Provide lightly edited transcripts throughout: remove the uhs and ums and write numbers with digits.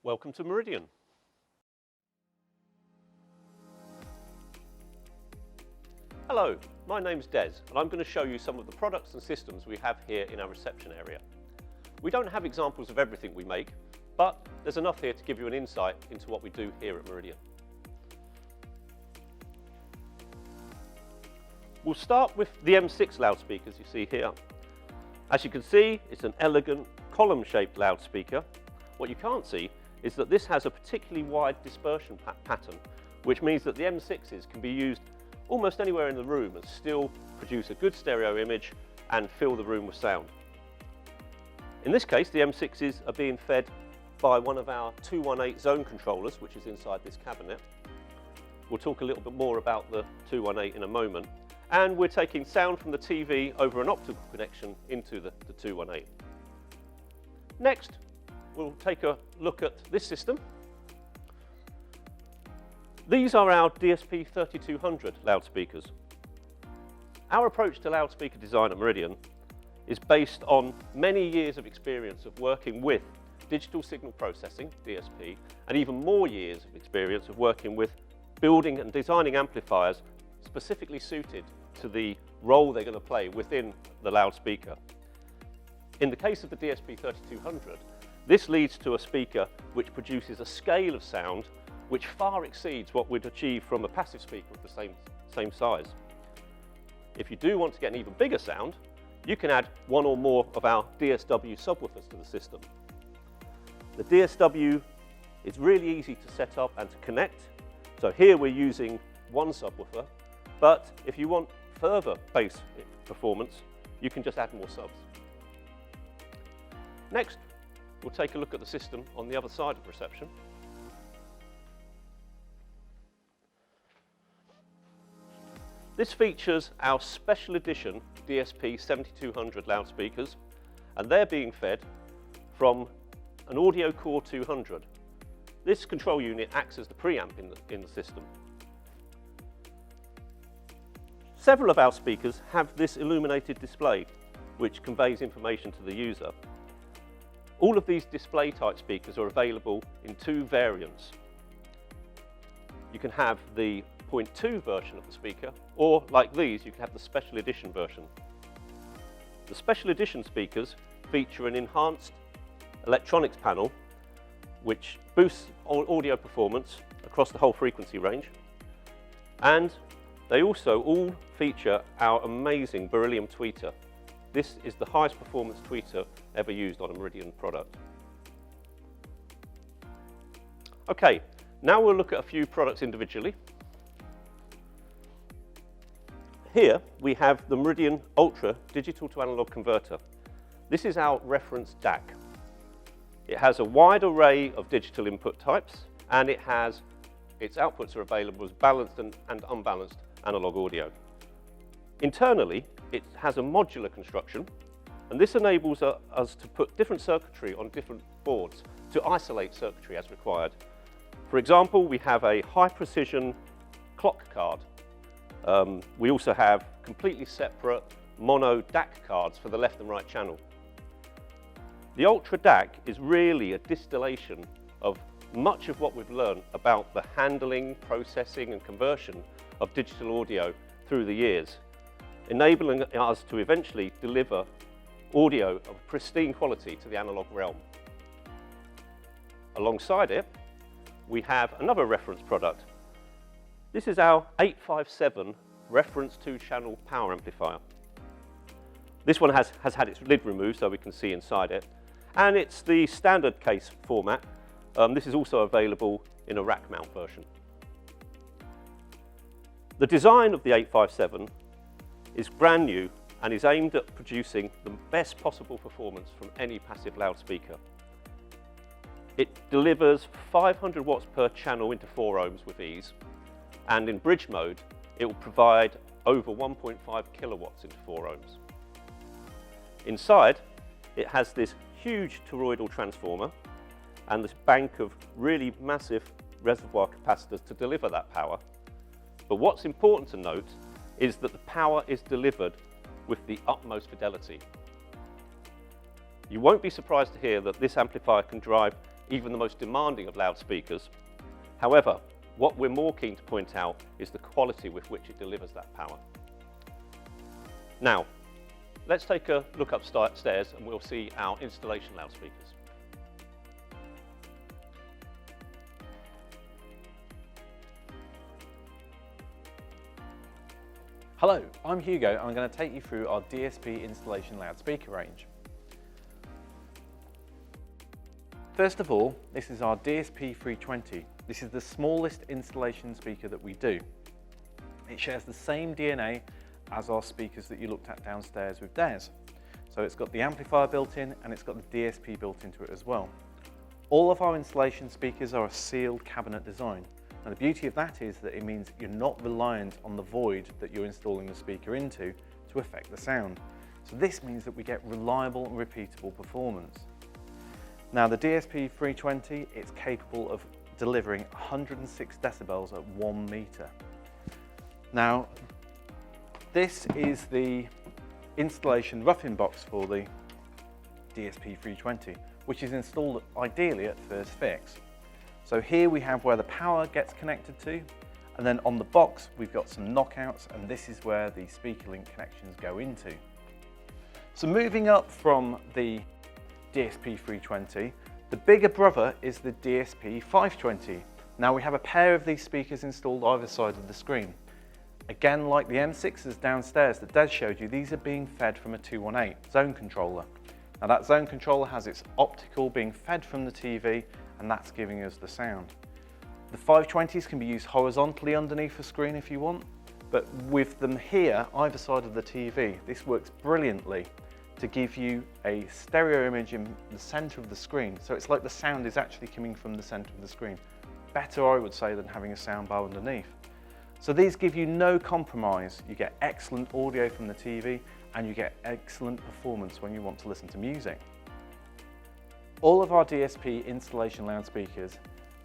Welcome to Meridian. Hello, my name's Des and I'm going to show you some of the products and systems we have here in our reception area. We don't have examples of everything we make, but there's enough here to give you an insight into what we do here at Meridian. We'll start with the M6 loudspeakers you see here. As you can see, it's an elegant column-shaped loudspeaker. What you can't see is that this has a particularly wide dispersion pattern, which means that the M6s can be used almost anywhere in the room and still produce a good stereo image and fill the room with sound. In this case, the M6s are being fed by one of our 218 zone controllers, which is inside this cabinet. We'll talk a little bit more about the 218 in a moment. And we're taking sound from the TV over an optical connection into the 218. Next, we'll take a look at this system. These are our DSP3200 loudspeakers. Our approach to loudspeaker design at Meridian is based on many years of experience of working with digital signal processing, DSP, and even more years of experience of working with building and designing amplifiers specifically suited to the role they're going to play within the loudspeaker. In the case of the DSP3200, this leads to a speaker which produces a scale of sound which far exceeds what we'd achieve from a passive speaker of the same size. If you do want to get an even bigger sound, you can add one or more of our DSW subwoofers to the system. The DSW is really easy to set up and to connect. So here we're using one subwoofer, but if you want further bass performance, you can just add more subs. Next, we'll take a look at the system on the other side of reception. This features our special edition DSP7200 loudspeakers, and they're being fed from an Audio Core 200. This control unit acts as the preamp in the system. Several of our speakers have this illuminated display, which conveys information to the user. All of these display type speakers are available in two variants. You can have the 0.2 version of the speaker, or like these, you can have the special edition version. The special edition speakers feature an enhanced electronics panel, which boosts audio performance across the whole frequency range. And they also all feature our amazing beryllium tweeter. This is the highest performance tweeter ever used on a Meridian product. Okay, now we'll look at a few products individually. Here we have the Meridian Ultra digital to analog converter. This is our reference DAC. It has a wide array of digital input types, and its outputs are available as balanced and unbalanced analog audio. Internally, it has a modular construction, and this enables us to put different circuitry on different boards to isolate circuitry as required. For example, we have a high-precision clock card. We also have completely separate mono DAC cards for the left and right channel. The Ultra DAC is really a distillation of much of what we've learned about the handling, processing, and conversion of digital audio through the years, enabling us to eventually deliver audio of pristine quality to the analog realm. Alongside it, we have another reference product. This is our 857 reference 2-channel power amplifier. This one has had its lid removed so we can see inside it, and it's the standard case format. This is also available in a rack mount version. The design of the 857 is brand new and is aimed at producing the best possible performance from any passive loudspeaker. It delivers 500 watts per channel into 4 ohms with ease, and in bridge mode it will provide over 1.5 kilowatts into 4 ohms. Inside, it has this huge toroidal transformer and this bank of really massive reservoir capacitors to deliver that power. But what's important to note is that the power is delivered with the utmost fidelity. You won't be surprised to hear that this amplifier can drive even the most demanding of loudspeakers. However, what we're more keen to point out is the quality with which it delivers that power. Now, let's take a look upstairs and we'll see our installation loudspeakers. Hello, I'm Hugo and I'm going to take you through our DSP installation loudspeaker range. First of all, this is our DSP320. This is the smallest installation speaker that we do. It shares the same DNA as our speakers that you looked at downstairs with Des. So it's got the amplifier built in and it's got the DSP built into it as well. All of our installation speakers are a sealed cabinet design. And the beauty of that is that it means you're not reliant on the void that you're installing the speaker into to affect the sound. So this means that we get reliable and repeatable performance. Now the DSP320, it's capable of delivering 106 decibels at 1 meter. Now this is the installation roughing box for the DSP320, which is installed ideally at first fix. So here we have where the power gets connected to, and then on the box we've got some knockouts, and this is where the speaker link connections go into. So moving up from the DSP320, the bigger brother is the DSP520. Now we have a pair of these speakers installed either side of the screen. Again, like the M6s downstairs that Des showed you, these are being fed from a 218 zone controller. Now that zone controller has its optical being fed from the TV, and that's giving us the sound. The 520s can be used horizontally underneath the screen if you want, but with them here, either side of the TV, this works brilliantly to give you a stereo image in the center of the screen. So it's like the sound is actually coming from the center of the screen. Better, I would say, than having a soundbar underneath. So these give you no compromise. You get excellent audio from the TV and you get excellent performance when you want to listen to music. All of our DSP installation loudspeakers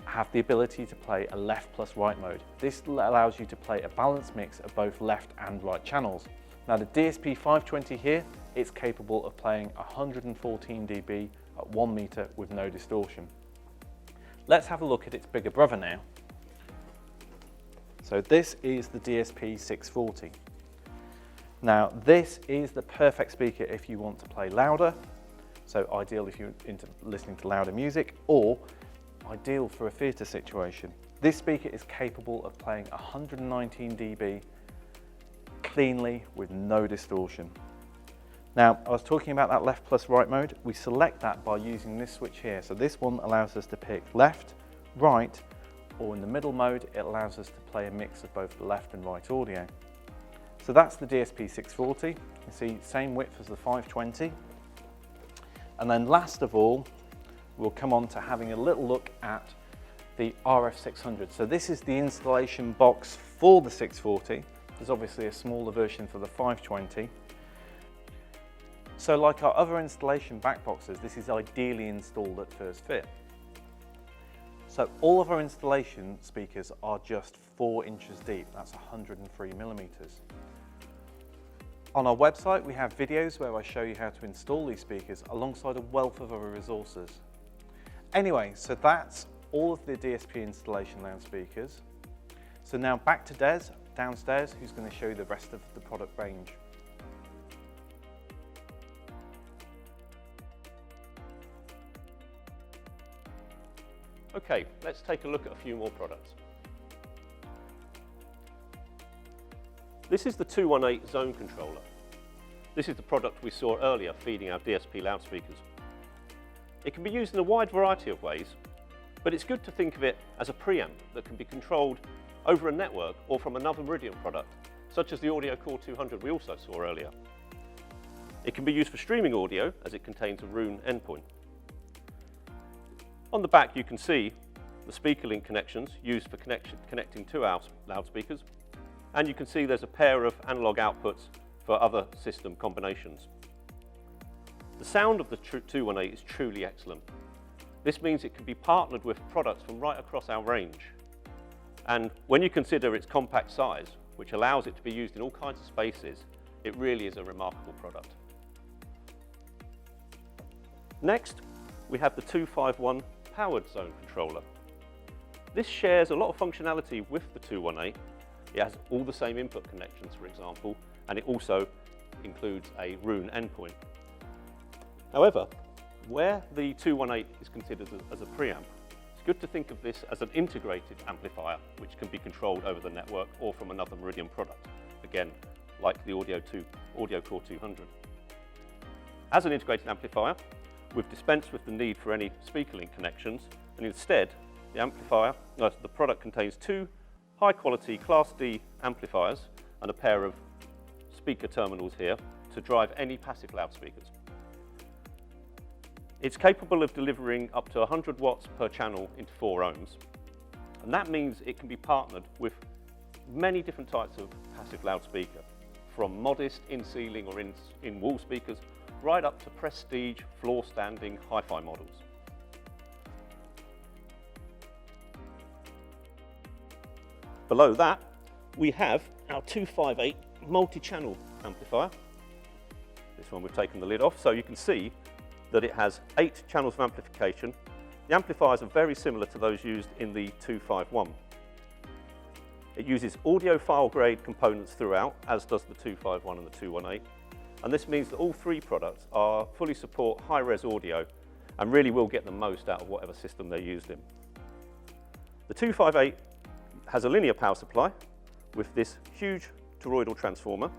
have the ability to play a left plus right mode. This allows you to play a balanced mix of both left and right channels. Now the DSP520 here, it's capable of playing 114 dB at 1 meter with no distortion. Let's have a look at its bigger brother now. So this is the DSP640. Now this is the perfect speaker if you want to play louder, so ideal if you're into listening to louder music, or ideal for a theatre situation. This speaker is capable of playing 119 dB cleanly with no distortion. Now, I was talking about that left plus right mode. We select that by using this switch here. So this one allows us to pick left, right, or in the middle mode, it allows us to play a mix of both the left and right audio. So that's the DSP640. You see, same width as the 520. And then last of all, we'll come on to having a little look at the RF600. So this is the installation box for the 640. There's obviously a smaller version for the 520. So like our other installation back boxes, this is ideally installed at first fit. So all of our installation speakers are just 4 inches deep, that's 103 millimeters. On our website, we have videos where I show you how to install these speakers alongside a wealth of other resources. Anyway, so that's all of the DSP installation loudspeakers. So now back to Des downstairs, who's going to show you the rest of the product range. Okay, let's take a look at a few more products. This is the 218 zone controller. This is the product we saw earlier feeding our DSP loudspeakers. It can be used in a wide variety of ways, but it's good to think of it as a preamp that can be controlled over a network or from another Meridian product, such as the Audio Core 200 we also saw earlier. It can be used for streaming audio as it contains a Roon endpoint. On the back you can see the speaker link connections used for connecting to our loudspeakers, and you can see there's a pair of analog outputs for other system combinations. The sound of the 218 is truly excellent. This means it can be partnered with products from right across our range. And when you consider its compact size, which allows it to be used in all kinds of spaces, it really is a remarkable product. Next, we have the 251 powered zone controller. This shares a lot of functionality with the 218. It has all the same input connections, for example, and it also includes a Roon endpoint. However, where the 218 is considered as a preamp, it's good to think of this as an integrated amplifier which can be controlled over the network or from another Meridian product, again, like the Audio Core 200. As an integrated amplifier, we've dispensed with the need for any speaker link connections, and instead, the product contains two high-quality Class D amplifiers and a pair of speaker terminals here to drive any passive loudspeakers. It's capable of delivering up to 100 watts per channel into 4 ohms, and that means it can be partnered with many different types of passive loudspeaker, from modest in-ceiling or in-wall speakers right up to prestige, floor-standing hi-fi models. Below that, we have our 258 multi-channel amplifier. This one we've taken the lid off, so you can see that it has 8 channels of amplification. The amplifiers are very similar to those used in the 251. It uses audiophile grade components throughout, as does the 251 and the 218. And this means that all 3 products fully support high-res audio and really will get the most out of whatever system they're used in. The 258 has a linear power supply with this huge toroidal transformer,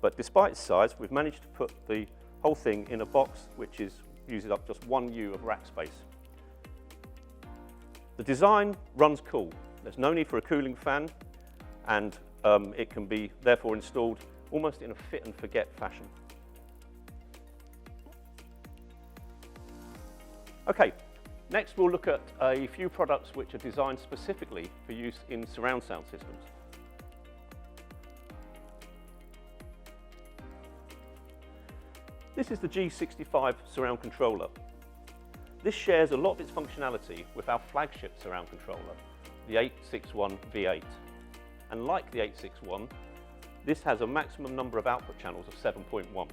but despite its size, we've managed to put the whole thing in a box which uses up just 1 U of rack space. The design runs cool. There's no need for a cooling fan, and it can be therefore installed almost in a fit and forget fashion. Okay, next we'll look at a few products which are designed specifically for use in surround sound systems. This is the G65 Surround Controller. This shares a lot of its functionality with our flagship surround controller, the 861 V8. And like the 861, this has a maximum number of output channels of 7.1.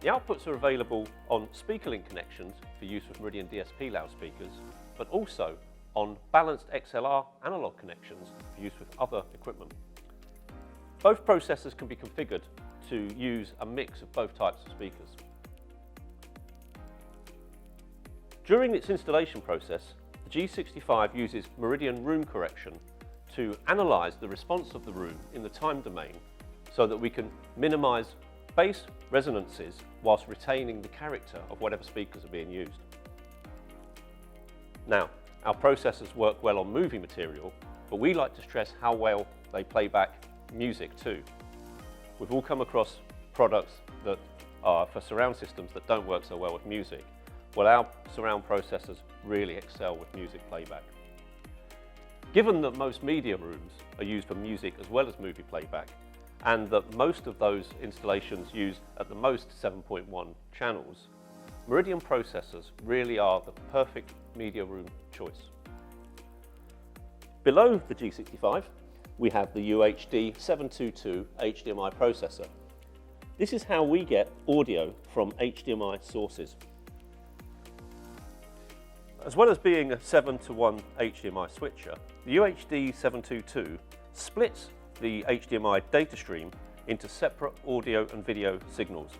The outputs are available on speaker link connections for use with Meridian DSP loudspeakers, but also on balanced XLR analog connections for use with other equipment. Both processors can be configured to use a mix of both types of speakers. During its installation process, the G65 uses Meridian room correction to analyze the response of the room in the time domain so that we can minimize bass resonances whilst retaining the character of whatever speakers are being used. Now, our processors work well on movie material, but we like to stress how well they play back music too. We've all come across products that are for surround systems that don't work so well with music. Well, our surround processors really excel with music playback. Given that most media rooms are used for music as well as movie playback, and that most of those installations use at the most 7.1 channels, Meridian processors really are the perfect media room choice. Below the G65, we have the UHD722 HDMI processor. This is how we get audio from HDMI sources. As well as being a 7-to-1 HDMI switcher, the UHD722 splits the HDMI data stream into separate audio and video signals.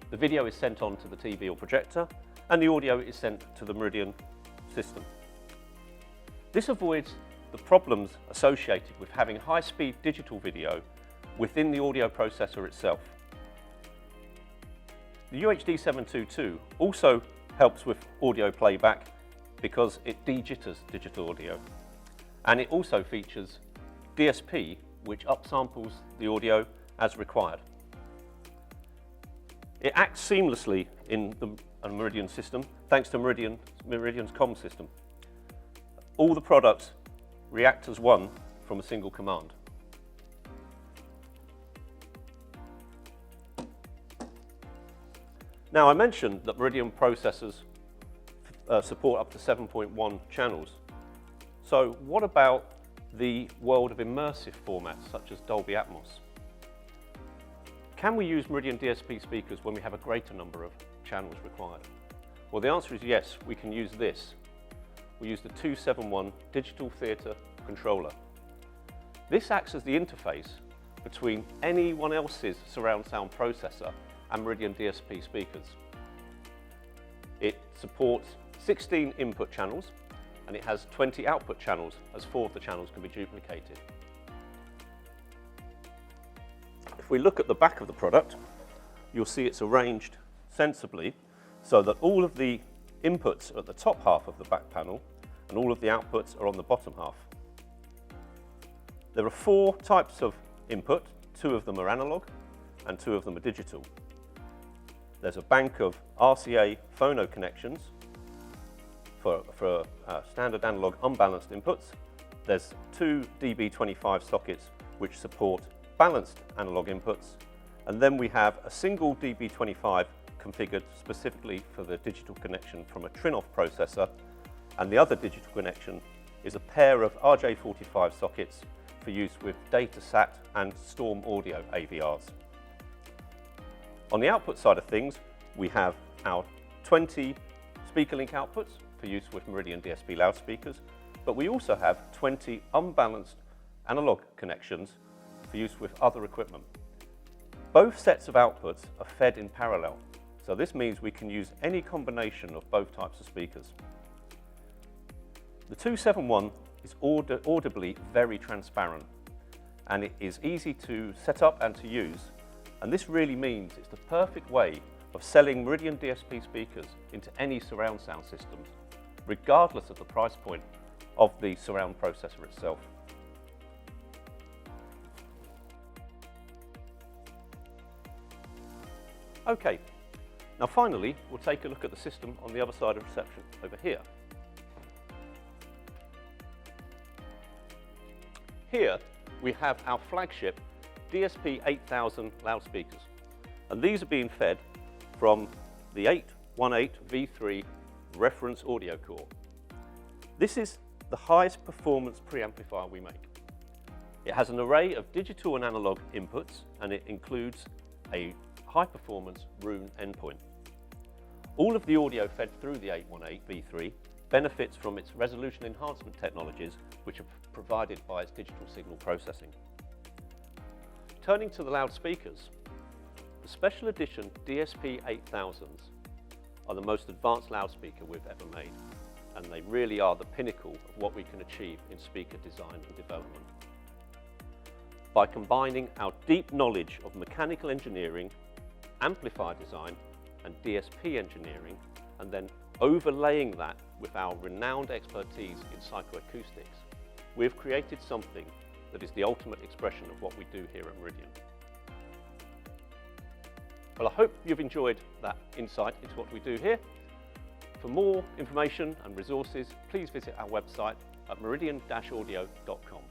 The video is sent on to the TV or projector, and the audio is sent to the Meridian system. This avoids the problems associated with having high-speed digital video within the audio processor itself. The UHD722 also helps with audio playback because it de-jitters digital audio, and it also features DSP, which upsamples the audio as required. It acts seamlessly in the Meridian system thanks to Meridian's comm system. All the products react as one from a single command. Now, I mentioned that Meridian processors support up to 7.1 channels. So what about the world of immersive formats such as Dolby Atmos? Can we use Meridian DSP speakers when we have a greater number of channels required? Well, the answer is yes, we can use this. We use the 271 Digital Theatre Controller. This acts as the interface between anyone else's surround sound processor and Meridian DSP speakers. It supports 16 input channels and it has 20 output channels, as 4 of the channels can be duplicated. If we look at the back of the product, you'll see it's arranged sensibly so that all of the inputs are at the top half of the back panel and all of the outputs are on the bottom half. There are 4 types of input, 2 of them are analog and 2 of them are digital. There's a bank of RCA phono connections for standard analog unbalanced inputs. There's 2 DB25 sockets which support balanced analog inputs, and then we have a single DB25 configured specifically for the digital connection from a Trinoff processor, and the other digital connection is a pair of RJ45 sockets for use with Datasat and Storm Audio AVRs. On the output side of things, we have our 20 speaker link outputs for use with Meridian DSP loudspeakers, but we also have 20 unbalanced analog connections for use with other equipment. Both sets of outputs are fed in parallel, so this means we can use any combination of both types of speakers. The 271 is audibly very transparent, and it is easy to set up and to use, and this really means it's the perfect way of selling Meridian DSP speakers into any surround sound systems, regardless of the price point of the surround processor itself. Okay, now finally we'll take a look at the system on the other side of reception over here. Here we have our flagship DSP8000 loudspeakers, and these are being fed from the 818 V3 reference audio core. This is the highest performance preamplifier we make. It has an array of digital and analog inputs, and it includes a high performance Roon endpoint. All of the audio fed through the 818 V3 benefits from its resolution enhancement technologies, which are provided by its digital signal processing. Turning to the loudspeakers, the special edition DSP8000s are the most advanced loudspeaker we've ever made, and they really are the pinnacle of what we can achieve in speaker design and development. By combining our deep knowledge of mechanical engineering, amplifier design, and DSP engineering, and then overlaying that with our renowned expertise in psychoacoustics, we've created something that is the ultimate expression of what we do here at Meridian. Well, I hope you've enjoyed that insight into what we do here. For more information and resources, please visit our website at meridian-audio.com.